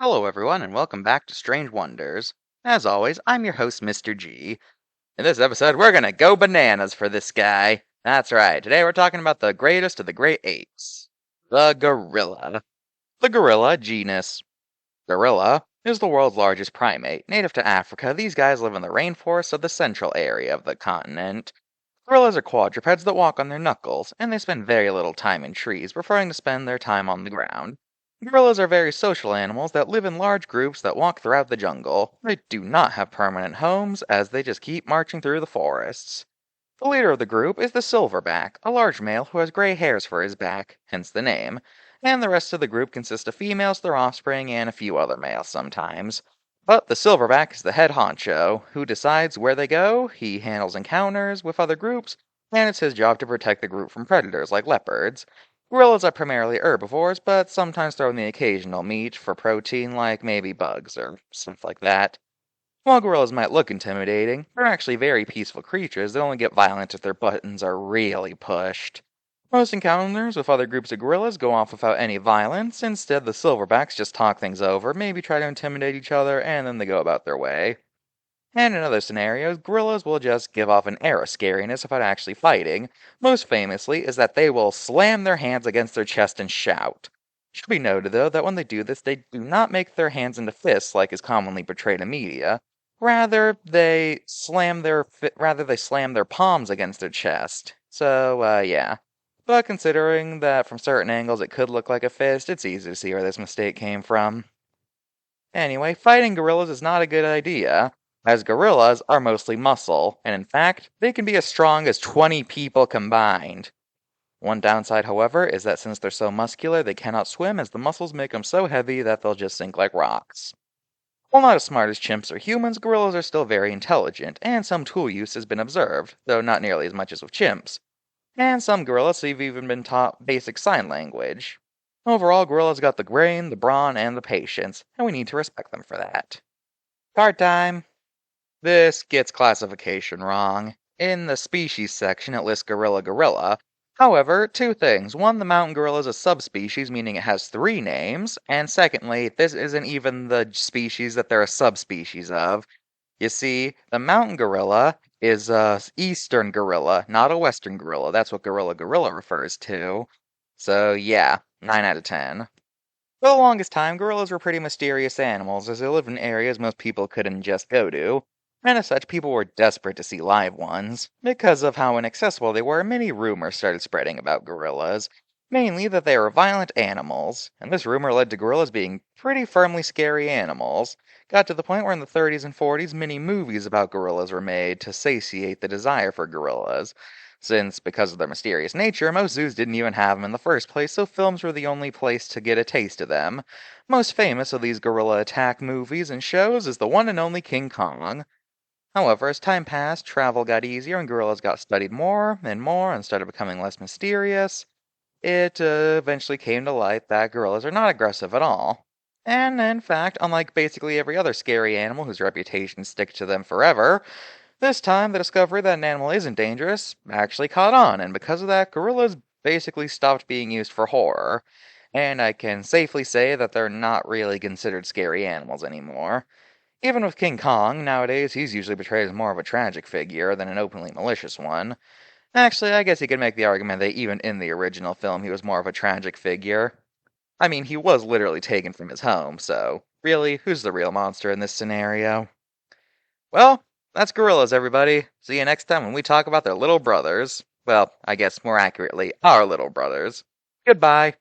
Hello, everyone, and welcome back to Strange Wonders. As always, I'm your host, Mr. G. In this episode, we're gonna go bananas for this guy. That's right, today we're talking about the greatest of the great apes, the gorilla. The gorilla genus. Gorilla is the world's largest primate. Native to Africa, these guys live in the rainforests of the central area of the continent. Gorillas are quadrupeds that walk on their knuckles, and they spend very little time in trees, preferring to spend their time on the ground. Gorillas are very social animals that live in large groups that walk throughout the jungle. They do not have permanent homes, as they just keep marching through the forests. The leader of the group is the silverback, a large male who has gray hairs for his back, hence the name, and the rest of the group consists of females, their offspring, and a few other males sometimes. But the silverback is the head honcho, who decides where they go, he handles encounters with other groups, and it's his job to protect the group from predators like leopards. Gorillas are primarily herbivores, but sometimes throw in the occasional meat for protein like maybe bugs or stuff like that. While gorillas might look intimidating, they're actually very peaceful creatures that only get violent if their buttons are really pushed. Most encounters with other groups of gorillas go off without any violence. Instead, the silverbacks just talk things over, maybe try to intimidate each other, and then they go about their way. And in other scenarios, gorillas will just give off an air of scariness without actually fighting. Most famously is that they will slam their hands against their chest and shout. Should be noted though that when they do this, they do not make their hands into fists like is commonly portrayed in media. Rather they slam their palms against their chest. So yeah. But considering that from certain angles it could look like a fist, it's easy to see where this mistake came from. Anyway, fighting gorillas is not a good idea, as gorillas are mostly muscle, and in fact, they can be as strong as 20 people combined. One downside, however, is that since they're so muscular, they cannot swim as the muscles make them so heavy that they'll just sink like rocks. While not as smart as chimps or humans, gorillas are still very intelligent, and some tool use has been observed, though not nearly as much as with chimps. And some gorillas have even been taught basic sign language. Overall, gorillas got the brain, the brawn, and the patience, and we need to respect them for that. Card time! This gets classification wrong. In the species section, it lists gorilla. However, two things. One, the mountain gorilla is a subspecies, meaning it has three names. And secondly, this isn't even the species that they're a subspecies of. You see, the mountain gorilla is a eastern gorilla, not a western gorilla. That's what gorilla refers to. So yeah, 9 out of 10. For the longest time, gorillas were pretty mysterious animals, as they lived in areas most people couldn't just go to, and as such, people were desperate to see live ones. Because of how inaccessible they were, many rumors started spreading about gorillas, mainly that they were violent animals, and this rumor led to gorillas being pretty firmly scary animals. Got to the point where in the 30s and 40s, many movies about gorillas were made to satiate the desire for gorillas. Since, because of their mysterious nature, most zoos didn't even have them in the first place, so films were the only place to get a taste of them. Most famous of these gorilla attack movies and shows is the one and only King Kong. However, as time passed, travel got easier and gorillas got studied more and more and started becoming less mysterious. It eventually came to light that gorillas are not aggressive at all. And in fact, unlike basically every other scary animal whose reputation sticks to them forever, this time, the discovery that an animal isn't dangerous actually caught on, and because of that, gorillas basically stopped being used for horror. And I can safely say that they're not really considered scary animals anymore. Even with King Kong, nowadays he's usually portrayed as more of a tragic figure than an openly malicious one. Actually, I guess you could make the argument that even in the original film he was more of a tragic figure. I mean, he was literally taken from his home, so really, who's the real monster in this scenario? Well, that's gorillas, everybody. See you next time when we talk about their little brothers. Well, I guess more accurately, our little brothers. Goodbye.